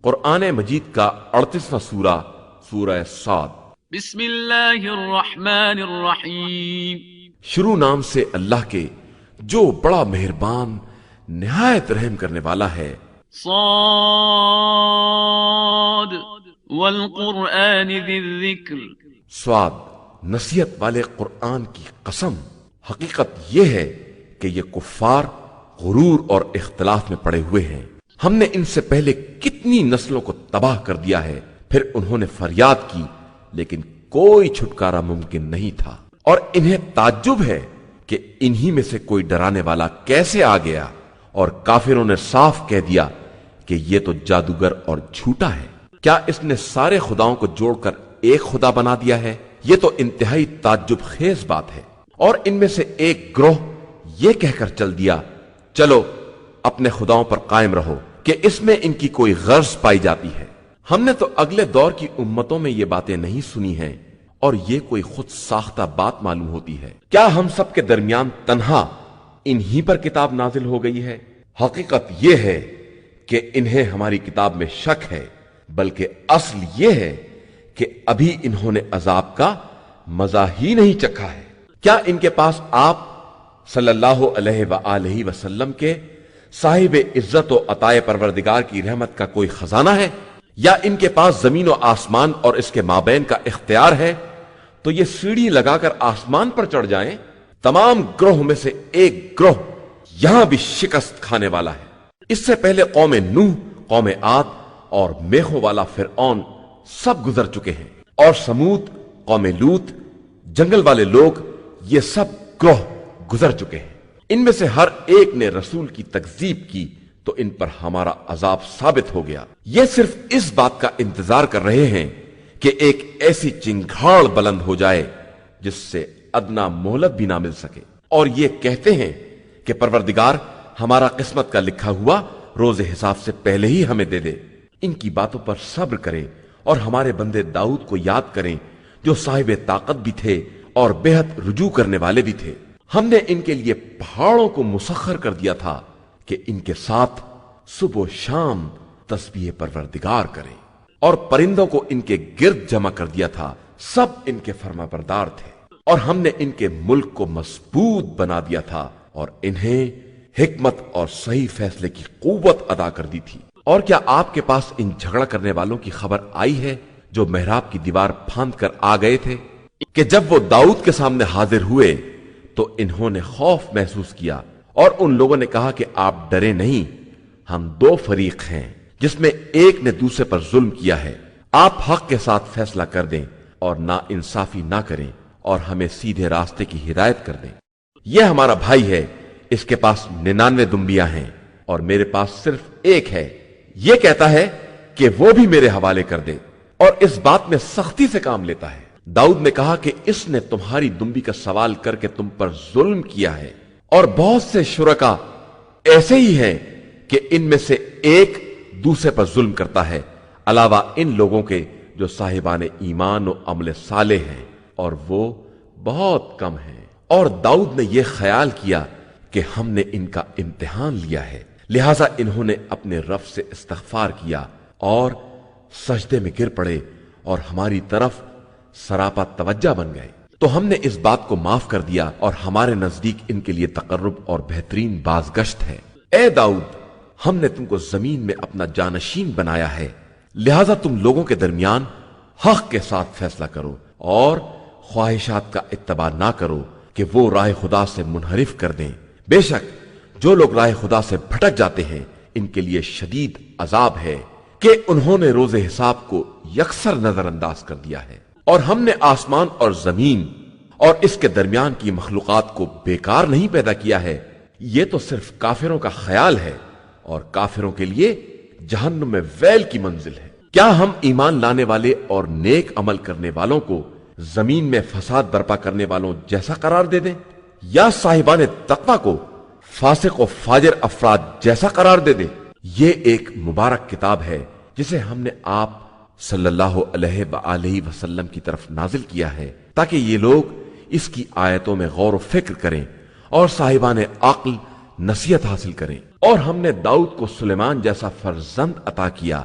قرآن مجید کا 38واں سورہ سورہ صاد۔ بسم اللہ الرحمن الرحیم۔ شروع نام سے اللہ کے جو بڑا مہربان نہایت رحم کرنے والا ہے۔ صاد والقرآن ذی الذکر۔ صاد نصیحت والے قرآن کی قسم، حقیقت یہ ہے کہ یہ کفار غرور اور اختلاف میں پڑے ہوئے ہیں۔ ہم نے ان سے پہلے کتنی نسلوں کو تباہ کر دیا ہے، پھر انہوں نے فریاد کی لیکن کوئی چھٹکارا ممکن نہیں تھا، اور انہیں تعجب ہے کہ انہی میں سے کوئی ڈرانے والا کیسے آ گیا، اور کافروں نے صاف کہہ دیا کہ یہ تو جادوگر اور جھوٹا ہے۔ کیا اس نے سارے خداؤں کو جوڑ کر ایک خدا بنا دیا ہے؟ یہ تو انتہائی تعجب خیز بات ہے۔ اور ان میں سے ایک گروہ یہ کہہ کر چل دیا، چلو اپنے خداؤں پر قائم رہو، کہ اس میں ان کی کوئی غرض پائی جاتی ہے۔ ہم نے تو اگلے دور کی امتوں میں یہ باتیں نہیں سنی ہیں، اور یہ کوئی خود ساختہ بات معلوم ہوتی ہے۔ کیا ہم سب کے درمیان تنہا انہی پر کتاب نازل ہو گئی ہے؟ حقیقت یہ ہے کہ انہیں ہماری کتاب میں شک ہے، بلکہ اصل یہ ہے کہ ابھی انہوں نے عذاب کا مزہ ہی نہیں چکھا ہے۔ کیا ان کے پاس آپ صلی اللہ علیہ وآلہ وسلم کے صاحب عزت و عطائے پروردگار کی رحمت کا کوئی خزانہ ہے، یا ان کے پاس زمین و آسمان اور اس کے مابین کا اختیار ہے تو یہ سیڑھی لگا کر آسمان پر چڑھ جائیں؟ تمام گروہ میں سے ایک گروہ یہاں بھی شکست کھانے والا ہے۔ اس سے پہلے قوم نوح، قوم عاد اور میخوں والا فرعون سب گزر چکے ہیں، اور سمود، قوم لوط، جنگل والے لوگ، یہ سب گروہ گزر چکے ہیں۔ ان میں سے ہر ایک نے رسول کی تکذیب کی تو ان پر ہمارا عذاب ثابت ہو گیا۔ یہ صرف اس بات کا انتظار کر رہے ہیں کہ ایک ایسی چنگھاڑ بلند ہو جائے جس سے ادنا مہلت بھی نہ مل سکے، اور یہ کہتے ہیں کہ پروردگار ہمارا قسمت کا لکھا ہوا روز حساب سے پہلے ہی ہمیں دے دے۔ ان کی باتوں پر صبر کریں اور ہمارے بندے داؤد کو یاد کریں، جو صاحب طاقت بھی تھے اور بے حد رجوع کرنے والے بھی تھے۔ ہم نے ان کے لیے پہاڑوں کو مسخر کر دیا تھا کہ ان کے ساتھ صبح و شام تسبیح پروردگار کریں، اور پرندوں کو ان کے گرد جمع کر دیا تھا، سب ان کے فرما بردار تھے، اور ہم نے ان کے ملک کو مضبوط بنا دیا تھا اور انہیں حکمت اور صحیح فیصلے کی قوت عطا کر دی تھی۔ اور کیا آپ کے پاس ان جھگڑا کرنے والوں کی خبر آئی ہے جو محراب کی دیوار پھاند کر آ گئے تھے، کہ جب وہ داؤد کے سامنے حاضر ہوئے تو انہوں نے خوف محسوس کیا، اور ان لوگوں نے کہا کہ آپ ڈرے نہیں، ہم دو فریق ہیں جس میں ایک نے دوسرے پر ظلم کیا ہے، آپ حق کے ساتھ فیصلہ کر دیں اور نا انصافی نہ کریں، اور ہمیں سیدھے راستے کی ہدایت کر دیں۔ یہ ہمارا بھائی ہے، اس کے پاس 99 دمبیاں ہیں اور میرے پاس صرف ایک ہے، یہ کہتا ہے کہ وہ بھی میرے حوالے کر دے، اور اس بات میں سختی سے کام لیتا ہے۔ داؤد نے کہا کہ اس نے تمہاری دمبی کا سوال کر کے تم پر ظلم کیا ہے، اور بہت سے شرکا ایسے ہی ہیں کہ ان میں سے ایک دوسرے پر ظلم کرتا ہے، علاوہ ان لوگوں کے جو صاحبان ایمان و عمل صالح ہیں، اور وہ بہت کم ہیں۔ اور داؤد نے یہ خیال کیا کہ ہم نے ان کا امتحان لیا ہے، لہٰذا انہوں نے اپنے رب سے استغفار کیا اور سجدے میں گر پڑے اور ہماری طرف سراپا توجہ بن گئے، تو ہم نے اس بات کو معاف کر دیا، اور ہمارے نزدیک ان کے لیے تقرب اور بہترین بازگشت ہے۔ اے داؤد، ہم نے تم کو زمین میں اپنا جانشین بنایا ہے، لہذا تم لوگوں کے درمیان حق کے ساتھ فیصلہ کرو، اور خواہشات کا اتباع نہ کرو کہ وہ راہ خدا سے منحرف کر دیں۔ بے شک جو لوگ راہ خدا سے بھٹک جاتے ہیں ان کے لیے شدید عذاب ہے کہ انہوں نے روز حساب کو یکسر نظر انداز کر دیا ہے۔ اور ہم نے آسمان اور زمین اور اس کے درمیان کی مخلوقات کو بیکار نہیں پیدا کیا ہے، یہ تو صرف کافروں کا خیال ہے، اور کافروں کے لیے جہنم میں ویل کی منزل ہے۔ کیا ہم ایمان لانے والے اور نیک عمل کرنے والوں کو زمین میں فساد برپا کرنے والوں جیسا قرار دے دیں، یا صاحبان تقوی کو فاسق و فاجر افراد جیسا قرار دے دیں؟ یہ ایک مبارک کتاب ہے جسے ہم نے آپ صلی اللہ علیہ وآلہ وسلم کی طرف نازل کیا ہے، تاکہ یہ لوگ اس کی آیتوں میں غور و فکر کریں اور صاحبان عقل نصیحت حاصل کریں۔ اور ہم نے داؤد کو سلیمان جیسا فرزند عطا کیا